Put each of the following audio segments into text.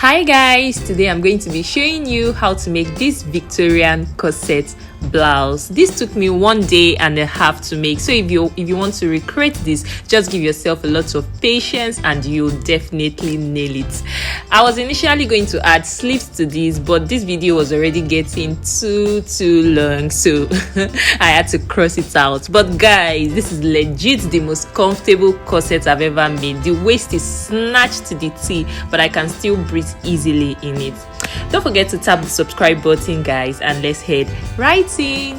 Hi guys, today I'm going to be showing you how to make this Victorian corset blouse. This took me 1 day and a half to make, so if you want to recreate this, just give yourself a lot of patience and you'll definitely nail it. I was initially going to add sleeves to this, but this video was already getting too long, so I had to cross it out. But guys, this is legit the most comfortable corset I've ever made. The waist is snatched to the T, but I can still breathe easily in it. Don't forget to tap the subscribe button guys, and let's head right in.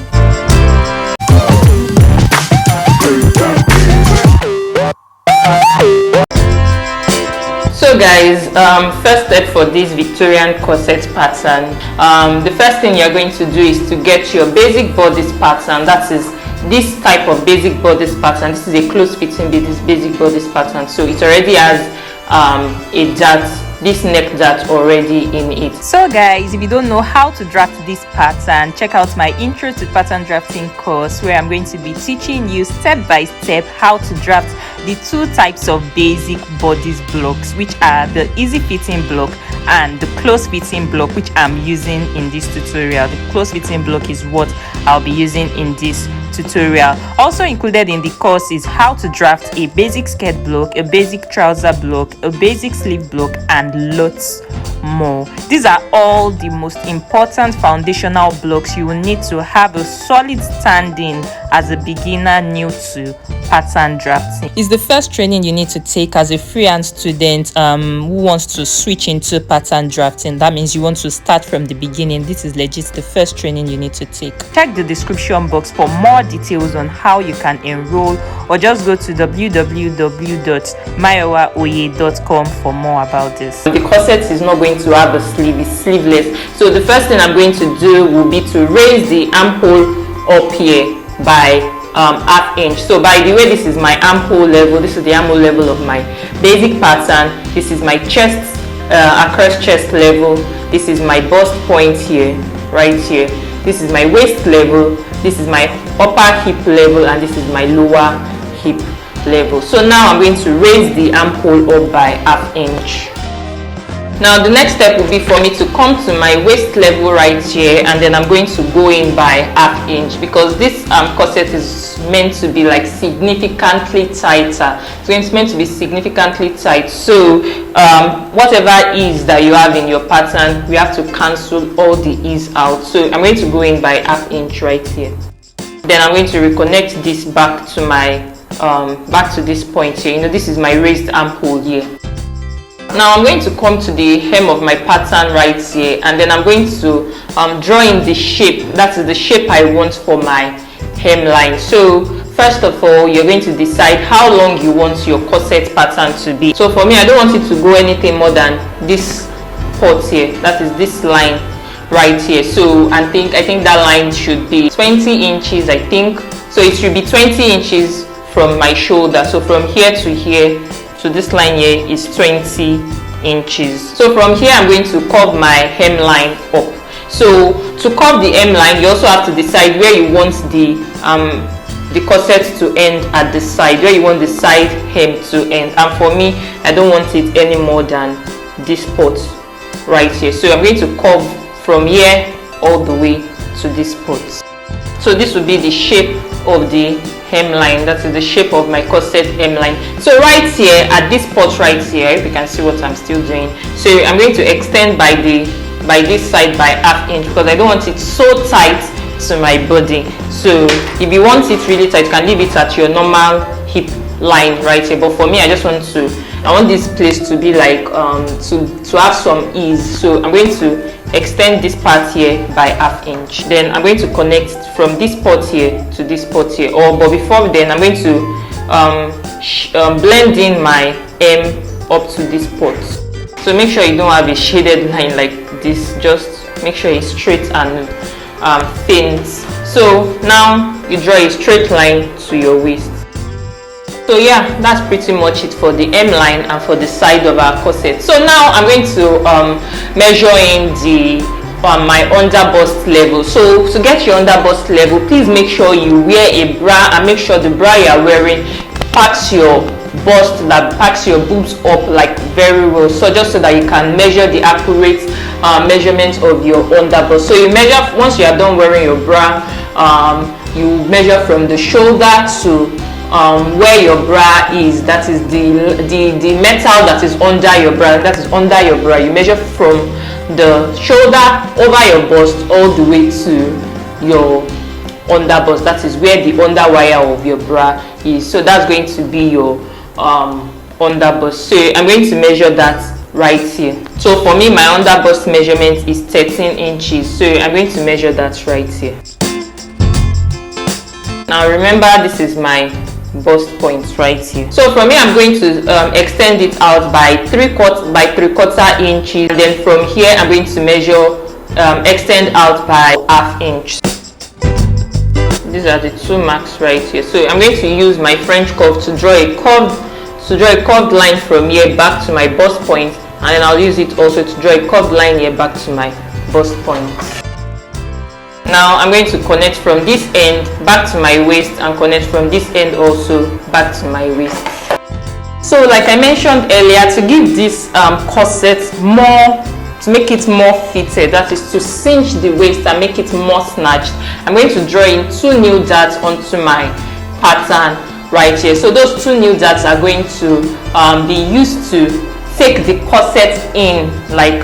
So guys, first step for this Victorian corset pattern, the first thing you're going to do is to get your basic bodice pattern. That is this type of basic bodice pattern. This is a close fitting basic bodice pattern, so it already has a dart, this neck dart already in it. So guys, if you don't know how to draft this pattern, check out my intro to pattern drafting course, where I'm going to be teaching you step by step how to draft the two types of basic bodice blocks, which are the easy fitting block and the close fitting block, which I'm using in this tutorial. The close fitting block is what I'll be using in this tutorial. Also included in the course is how to draft a basic skirt block, a basic trouser block, a basic sleeve block, and lots more. These are all the most important foundational blocks you will need to have a solid standing as a beginner new to pattern drafting. It's the first training you need to take as a freelance student who wants to switch into pattern drafting. That means you want to start from the beginning. This is legit the first training you need to take. Check the description box for more details on how you can enroll, or just go to www.mayowaoye.com for more about this. The corset is not going to have a sleeve, it's sleeveless. So the first thing I'm going to do will be to raise the armhole up here by ½ inch. So by the way, this is my armhole level, this is the armhole level of my basic pattern. This is my chest, across chest level. This is my bust point here, right here. This is my waist level, this is my upper hip level, and this is my lower hip level. So now I'm going to raise the armhole up by ½ inch. Now the next step will be for me to come to my waist level right here, and then I'm going to go in by ½ inch, because this corset is meant to be like significantly tighter. So it's meant to be significantly tight. So whatever ease that you have in your pattern, we have to cancel all the ease out. So I'm going to go in by ½ inch right here. Then I'm going to reconnect this back to my back to this point here. You know, this is my raised armhole here. Now I'm going to come to the hem of my pattern right here, and then I'm going to draw in the shape. That is the shape I want for my hemline. So first of all, you're going to decide how long you want your corset pattern to be. So for me, I don't want it to go anything more than this part here. That is this line right here. So I think that line should be 20 inches, I think. So it should be 20 inches from my shoulder. So from here to here, so this line here is 20 inches. So from here, I'm going to curve my hemline up. So to curve the hemline, you also have to decide where you want the corset to end at the side, where you want the side hem to end. And for me, I don't want it any more than this part right here. So I'm going to curve from here all the way to this part. So this will be the shape of the hemline. That is the shape of my corset hemline. So right here at this part right here, if you can see what I'm still doing, so I'm going to extend by this side by ½ inch, because I don't want it so tight to my body. So if you want it really tight, you can leave it at your normal hip line right here, but for me, I want this place to be like to have some ease. So I'm going to extend this part here by ½ inch. Then I'm going to connect from this part here to this part here. But before then, I'm going to blend in my hem up to this part. So make sure you don't have a shaded line like this. Just make sure it's straight and faint. So now you draw a straight line to your waist. So yeah, that's pretty much it for the hemline and for the side of our corset. So now I'm going to measure in the my under bust level. So to get your under bust level, please make sure you wear a bra, and make sure the bra you are wearing packs your bust that packs your boobs up like very well, so just so that you can measure the accurate measurement of your under bust. So you measure, once you are done wearing your bra, you measure from the shoulder to where your bra is, that is the metal that is under your bra, that is under your bra. You measure from the shoulder over your bust all the way to your under bust, that is where the under wire of your bra is. So that's going to be your under bust. So I'm going to measure that right here. So for me, my under bust measurement is 13 inches, so I'm going to measure that right here. Now remember, this is my bust point right here. So for me, I'm going to extend it out by 3/4 inches, and then from here I'm going to measure extend out by 1/2 inch. These are the 2 marks right here. So I'm going to use my French curve to draw a curved line from here back to my bust point, and then I'll use it also to draw a curved line here back to my bust point. Now I'm going to connect from this end back to my waist, and connect from this end also back to my waist. So like I mentioned earlier, to give this corset more, to make it more fitted, that is to cinch the waist and make it more snatched, I'm going to draw in 2 nail darts onto my pattern right here. So those 2 nail darts are going to be used to take the corset in, like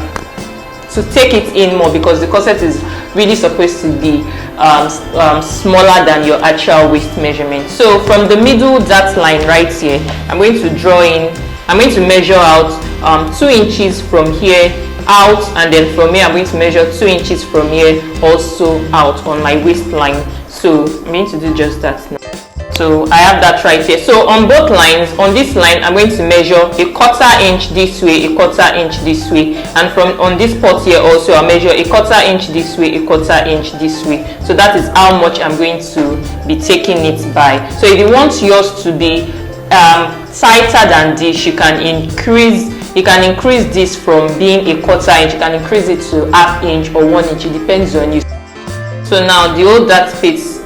to take it in more, because the corset is really supposed to be smaller than your actual waist measurement. So from the middle dart line right here, I'm going to measure out 2 inches from here out, and then from here I'm going to measure 2 inches from here also out on my waistline. So I'm going to do just that now. So I have that right here. So on both lines, on this line I'm going to measure 1/4 inch this way, 1/4 inch this way, and from on this part here also I'll measure 1/4 inch this way, 1/4 inch this way. So that is how much I'm going to be taking it by. So if you want yours to be tighter than this, you can increase this from being 1/4 inch, you can increase it to 1/2 inch or 1 inch, it depends on you. So now the old dart space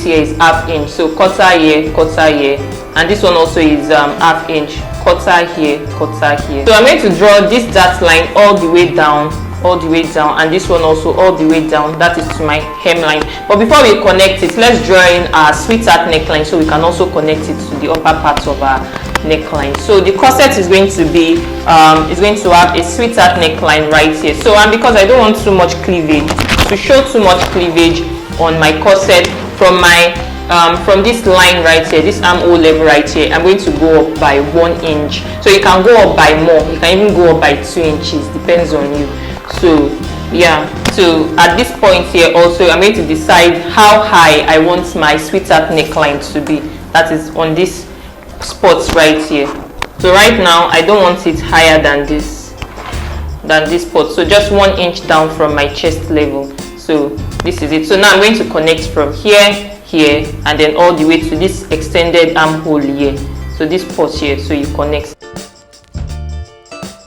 here is 1/2 inch, so 1/4 here, and this one also is 1/2 inch, 1/4 here, 1/4 here. So I'm going to draw this dart line all the way down, and this one also all the way down, that is to my hemline. But before we connect it, let's draw in our sweetheart neckline, so we can also connect it to the upper part of our neckline. So the corset is going to be have a sweetheart neckline right here. So and because I don't want too much cleavage, to show too much cleavage on my corset, from my from this line right here, this armhole level right here, I'm going to go up by 1 inch. So you can go up by more, you can even go up by 2 inches, depends on you. So yeah, so at this point here also I'm going to decide how high I want my sweetheart neckline to be, that is on this spots right here. So right now I don't want it higher than this spot, so just 1 inch down from my chest level. So this is it. So now I'm going to connect from here, and then all the way to this extended armhole here, so this spot here, so you connect.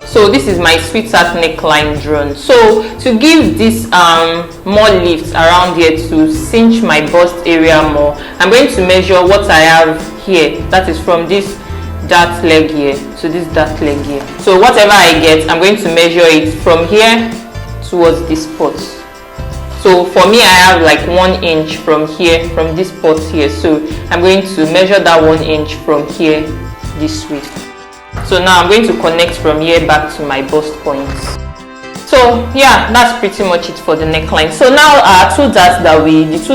So this is my sweetheart neckline drawn. So to give this more lift around here, to cinch my bust area more, I'm going to measure what I have here, that is from this dart leg here to this dart leg here. So whatever I get, I'm going to measure it from here towards this spot. So for me, I have like 1 inch from here, from this spot here, so I'm going to measure that 1 inch from here this way. So now I'm going to connect from here back to my bust points. So yeah, that's pretty much it for the neckline. So now our the two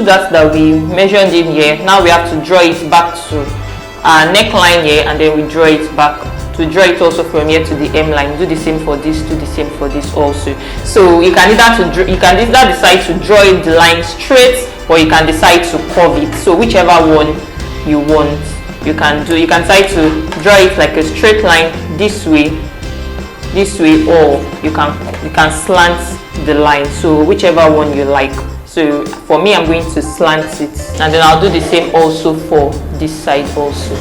darts that we measured in here, now we have to draw it back to our neckline here, and then we draw it back to draw it also from here to the hemline. Do the same for this, do the same for this also. So you can either decide to draw the line straight, or you can decide to curve it. So whichever one you want, you can do. You can decide to draw it like a straight line this way, or you can slant the line. So whichever one you like. So for me, I'm going to slant it, and then I'll do the same also for this side also.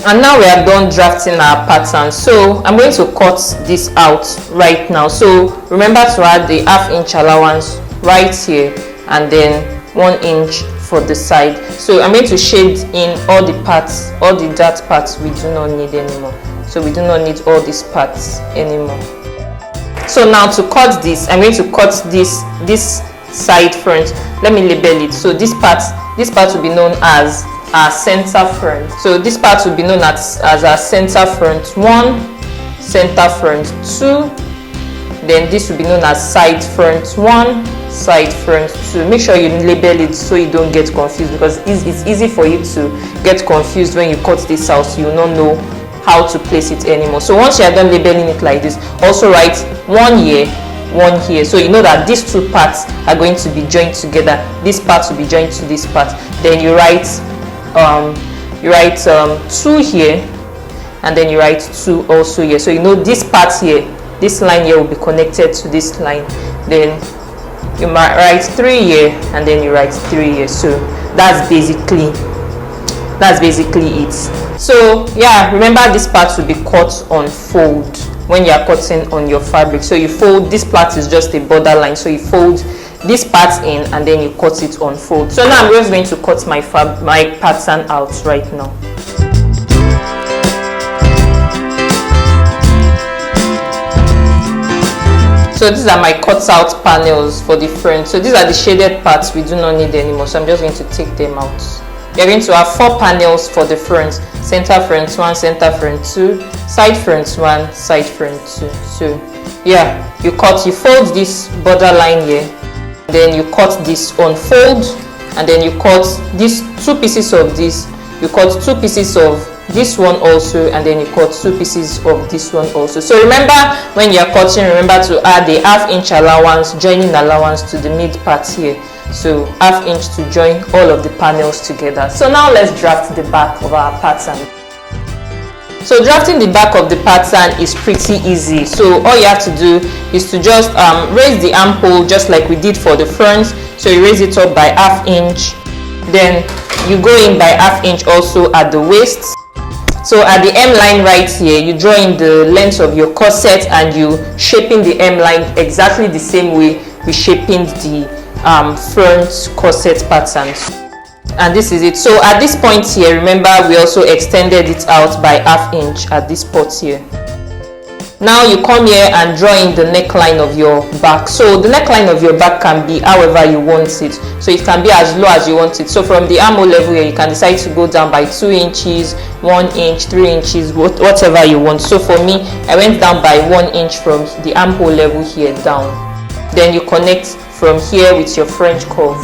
And now we are done drafting our pattern, so I'm going to cut this out right now. So remember to add the ½ inch allowance right here and then 1 inch for the side. So I'm going to shade in all the parts, all the dart parts we do not need anymore. So we do not need all these parts anymore. So now to cut this, I'm going to cut this side front. Let me label it. So this part will be known as our center front. So this part will be known as our center front 1, center front 2, then this will be known as side front 1, side front 2. Make sure you label it so you don't get confused, because it's easy for you to get confused when you cut this out. You will not know how to place it anymore. So once you are done labeling it like this, also write 1 here, 1 here, so you know that these two parts are going to be joined together. This part will be joined to this part. Then you write 2 here, and then you write 2 also here. So you know this part here, this line here will be connected to this line. Then you might write 3 here, and then you write 3 here. So that's basically it. So yeah, remember this part will be cut on fold when you are cutting on your fabric. So you fold, this part is just a border line, so you fold this part in and then you cut it on fold. So now I'm just going to cut my pattern out right now. So these are my cut out panels for the front. So these are the shaded parts we do not need anymore, so I'm just going to take them out. You're going to have 4 panels for the front: center front 1, center front 2, side front 1, side front 2. So yeah, you fold this border line here, then you cut this on fold, and then you cut these 2 pieces of this, you cut 2 pieces of this one also, and then you cut 2 pieces of this one also. So remember, when you are cutting, remember to add the ½ inch allowance, joining allowance to the mid part here. So ½ inch to join all of the panels together. So now let's draft the back of our pattern. So drafting the back of the pattern is pretty easy. So all you have to do is to just raise the armhole just like we did for the front. So you raise it up by ½ inch, then you go in by ½ inch also at the waist. So at the M line right here, you draw in the length of your corset and you shaping the M line exactly the same way we shaping the front corset patterns. And this is it. So at this point here, remember we also extended it out by ½ inch at this spot here. Now you come here and draw in the neckline of your back. So the neckline of your back can be however you want it. So it can be as low as you want it. So from the armhole level here, you can decide to go down by 2 inches, 1 inch, 3 inches, whatever you want. So for me, I went down by 1 inch from the armhole level here down. Then you connect from here with your French curve.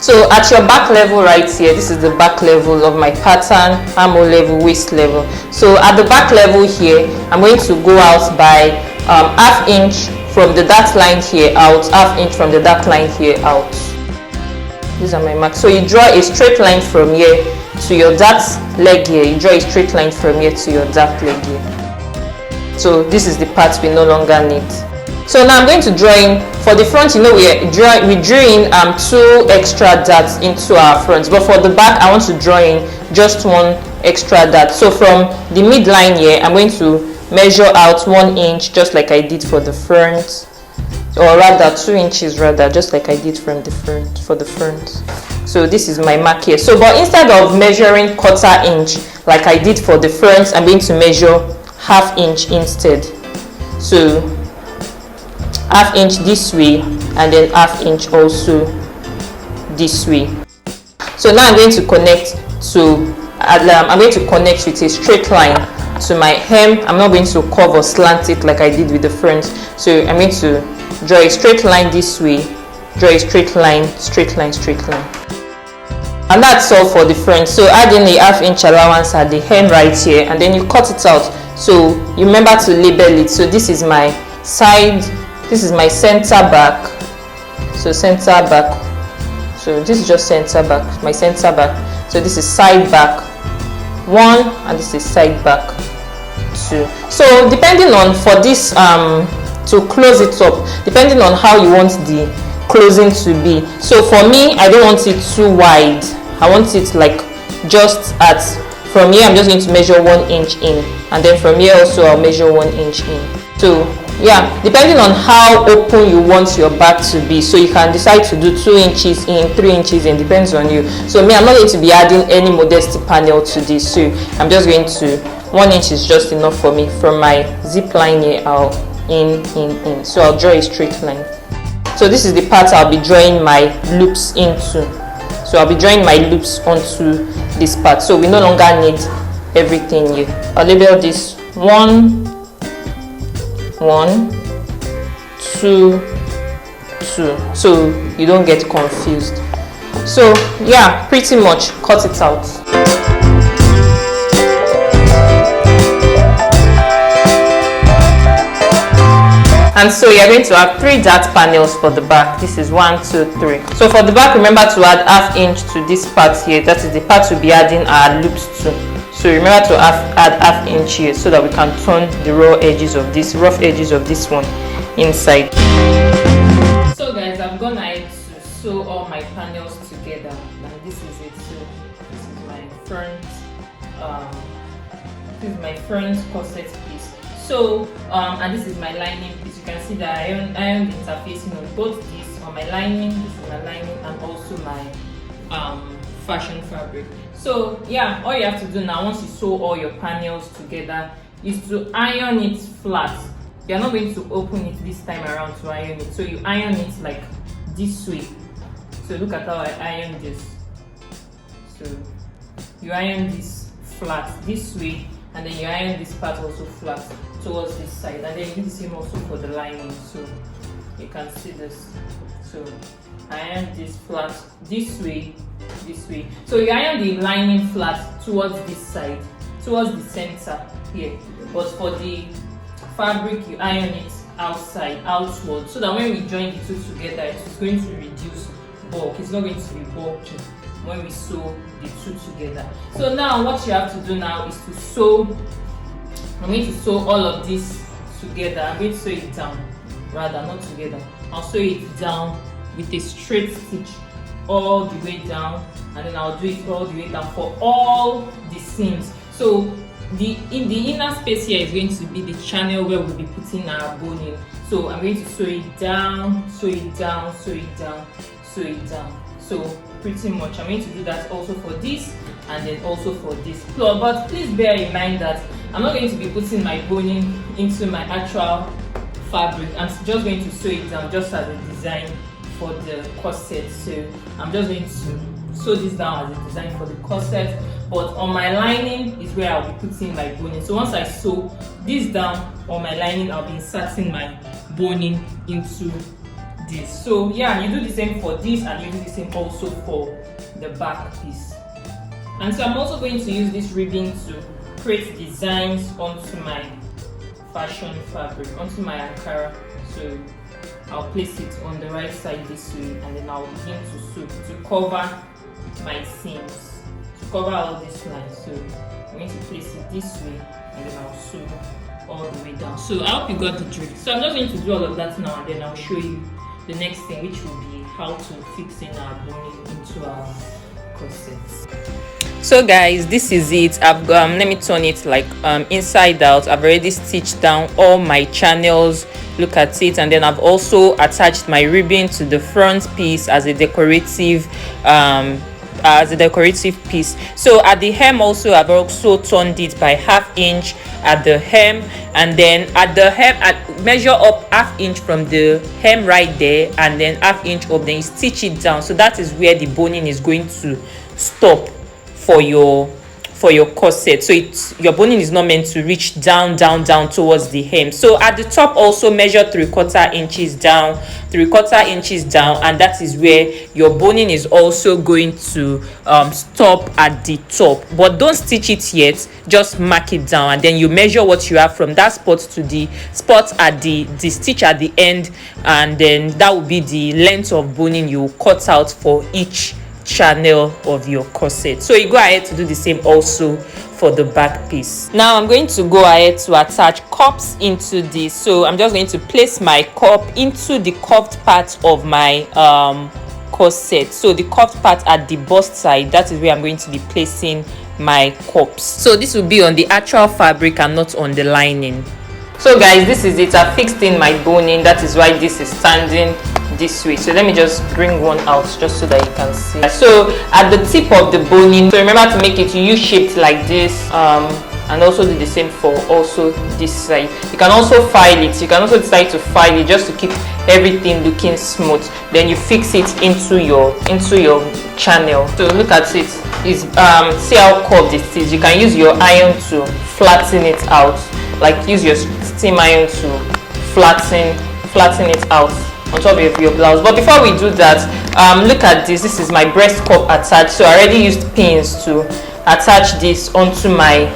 So at your back level right here, this is the back level of my pattern, armhole level, waist level. So at the back level here, I'm going to go out by ½ inch from the dart line here out, ½ inch from the dart line here out. These are my marks. So you draw a straight line from here to your dart leg here. You draw a straight line from here to your dart leg here. So this is the part we no longer need. So now I'm going to draw in for the front. You know we drew in 2 extra darts into our front, but for the back I want to draw in just 1 extra dart. So from the midline here, I'm going to measure out 1 inch just like I did for the front, or rather 2 inches rather, just like I did from the front for the front. So this is my mark here. So but instead of measuring 1/4 inch like I did for the front, I'm going to measure ½ inch instead. So ½ inch this way, and then ½ inch also this way. So now I'm going to connect with a straight line to my hem. I'm not going to curve or slant it like I did with the front. So I'm going to draw a straight line this way, draw a straight line, straight line, straight line. And that's all for the front. So add in a ½ inch allowance at the hem right here, and then you cut it out. So you remember to label it. So this is my side, this is my center back. So center back. So this is just center back, my center back. So this is side back 1, and this is side back 2. So depending on, for this to close it up, depending on how you want the closing to be. So for me, I don't want it too wide. I want it like just at from here I'm just going to measure 1 inch in, and then from here also I'll measure 1 inch in. So yeah, depending on how open you want your back to be, so you can decide to do 2 inches in, 3 inches in, depends on you. So me, I'm not going to be adding any modesty panel to this, so I'm just going to, 1 inch is just enough for me. From my zip line here, I'll in, so I'll draw a straight line. So this is the part I'll be drawing my loops into. So I'll be drawing my loops onto this part, so we no longer need everything here. I'll label this 1, 1, 2, 2, so you don't get confused. So yeah, pretty much cut it out. And so you're going to have 3 dart panels for the back. This is 1, 2, 3. So for the back, remember to add ½ inch to this part here. That is the part we'll be adding our loops to. So remember to add ½ inch here, so that we can turn the rough edges of this one inside. So guys, I've gone ahead to sew all my panels together, and this is it. So this is my front corset piece. So and this is my lining piece. You can see that I am interfacing on both this, on my lining, this is my lining, and also my fashion fabric. So yeah, all you have to do now, once you sew all your panels together, is to iron it flat. You're not going to open it this time around to iron it, so you iron it like this way. So look at how I iron this. So you iron this flat this way, and then you iron this part also flat towards this side, and then you do the same also for the lining. So you can see this. So I iron this flat this way, this way. So you iron the lining flat towards this side, towards the center here. But for the fabric, you iron it outside, outward, so that when we join the two together, it's going to reduce bulk. It's not going to be bulky when we sew the two together. So now what you have to do now is to sew. I'm going to sew all of this together. I'm going to sew it down, rather not together. I'll sew it down with a straight stitch all the way down, and then I'll do it all the way down for all the seams. So in the inner space here is going to be the channel where we'll be putting our boning. So I'm going to sew it down, sew it down, sew it down, sew it down. So pretty much I'm going to do that also for this, and then also for this. But please bear in mind that I'm not going to be putting my boning into my actual fabric. I'm just going to sew it down just as a design for the corset. So I'm just going to sew this down as a design for the corset, but on my lining is where I'll be putting my boning. So once I sew this down on my lining, I'll be inserting my boning into this. So yeah, you do the same for this, and you do the same also for the back piece. And so I'm also going to use this ribbon to create designs onto my fashion fabric, onto my Ankara. So I'll place it on the right side this way, and then I'll begin to sew to cover my seams, to cover all these lines. So I'm going to place it this way, and then I'll sew all the way down. So I hope you got the drift. So I'm just going to do all of that now, and then I'll show you the next thing, which will be how to fix in our boning into our corsets. So guys, this is it. I've let me turn it like inside out. I've already stitched down all my channels. Look at it. And then I've also attached my ribbon to the front piece as a decorative piece. So at the hem also, I've also turned it by ½ inch at the hem, and then at the hem, measure up ½ inch from the hem right there, and then ½ inch up, then you stitch it down. So that is where the boning is going to stop for your corset. So your boning is not meant to reach down towards the hem. So at the top also measure 3/4 inches down, 3/4 inches down, and that is where your boning is also going to stop at the top. But don't stitch it yet, just mark it down, and then you measure what you have from that spot to the spot at the stitch at the end, and then that will be the length of boning you cut out for each channel of your corset. So you go ahead to do the same also for the back piece. Now I'm going to go ahead to attach cups into this. So I'm just going to place my cup into the cupped part of my corset. So the cuffed part at the bust side, that is where I'm going to be placing my cups. So this will be on the actual fabric and not on the lining. So guys, this is it. I fixed in my boning. That is why this is standing this way. So let me just bring one out just so that you can see. So at the tip of the boning, so remember to make it U-shaped like this, and also do the same for also this side. You can also file it. You can also decide to file it just to keep everything looking smooth. Then you fix it into your channel. So look at it. Is see how curved it is. You can use your iron to flatten it out. Like use your steam iron to flatten it out on top of your blouse. But before we do that, look at this. This is my breast cup attached. So I already used pins to attach this onto my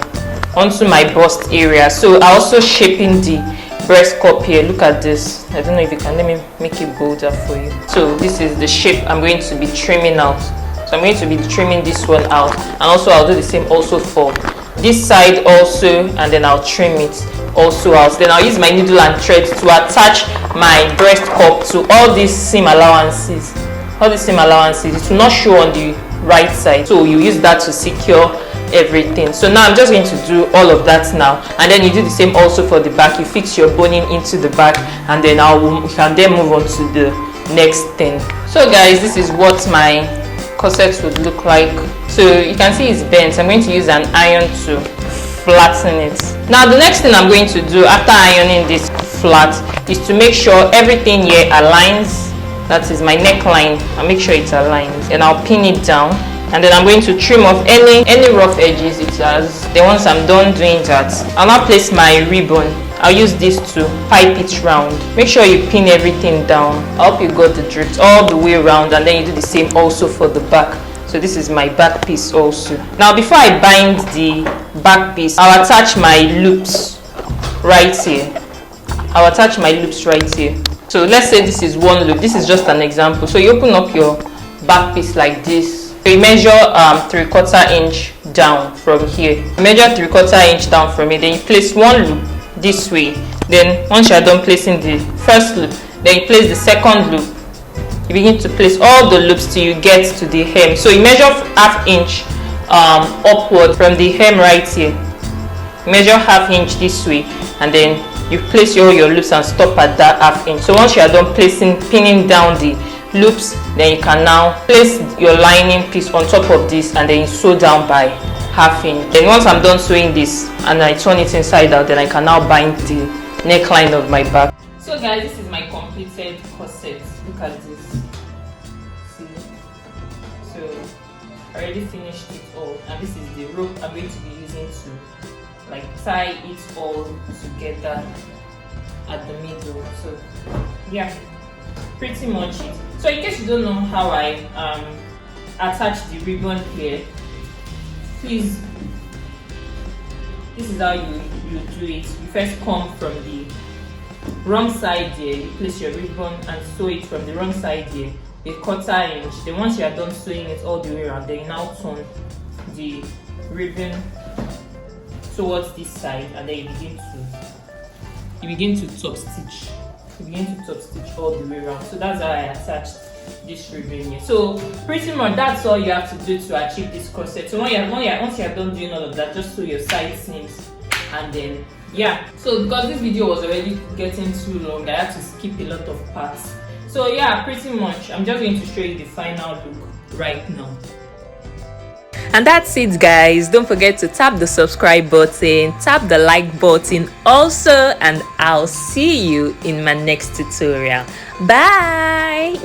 bust area. So I also shaping the breast cup here. Look at this. I don't know if you can, let me make it bolder for you. So this is the shape I'm going to be trimming out. So I'm going to be trimming this one out, and also I'll do the same also for this side also, and then I'll trim it also out. Then I'll use my needle and thread to attach my breast cup to all these seam allowances. It will not show on the right side, so you use that to secure everything. So now I'm just going to do all of that now, and then you do the same also for the back. You fix your boning into the back, and then we can then move on to the next thing. So guys, this is what my corset would look like. So you can see it's bent. I'm going to use an iron to flatten it. Now the next thing I'm going to do after ironing this flat is to make sure everything here aligns. That is my neckline. I'll make sure it's aligned, and I'll pin it down, and then I'm going to trim off any rough edges it has. Then once I'm done doing that, I'll now place my ribbon. I'll use this to pipe it round. Make sure you pin everything down. I hope you got the drift all the way around, and then you do the same also for the back. So this is my back piece also. Now before I bind the back piece, I'll attach my loops right here. So let's say this is one loop. This is just an example. So you open up your back piece like this. So you measure 3/4 inch down from here. Measure 3/4 inch down from here. Then you place one loop this way. Then once you are done placing the first loop, then you place the second loop. You begin to place all the loops till you get to the hem. So you measure 1/2 inch upward from the hem right here. Measure 1/2 inch this way, and then you place all your loops and stop at that 1/2 inch. So once you are done pinning down the loops, then you can now place your lining piece on top of this, and then you sew down by 1/2 inch. Then once I'm done sewing this and I turn it inside out, then I can now bind the neckline of my back. So guys, this is my completed corset. Look at this. See? So I already finished it all, and this is the rope I'm going to be using to like tie it all together at the middle. So yeah, pretty much it. So in case you don't know how I attach the ribbon here, please, this is how you do it. You first come from the wrong side here, you place your ribbon and sew it from the wrong side here, 1/4 inch. Then once you are done sewing it all the way around, then you now turn the ribbon towards this side, and then you begin to top stitch. All the way around. So that's how I attached this ribbon here. So pretty much that's all you have to do to achieve this corset. So once you're done doing all of that, just sew your side seams, and then yeah. So because this video was already getting too long, I had to skip a lot of parts. So yeah, pretty much I'm just going to show you the final look right now. And that's it guys. Don't forget to tap the subscribe button, tap the like button also, and I'll see you in my next tutorial. Bye.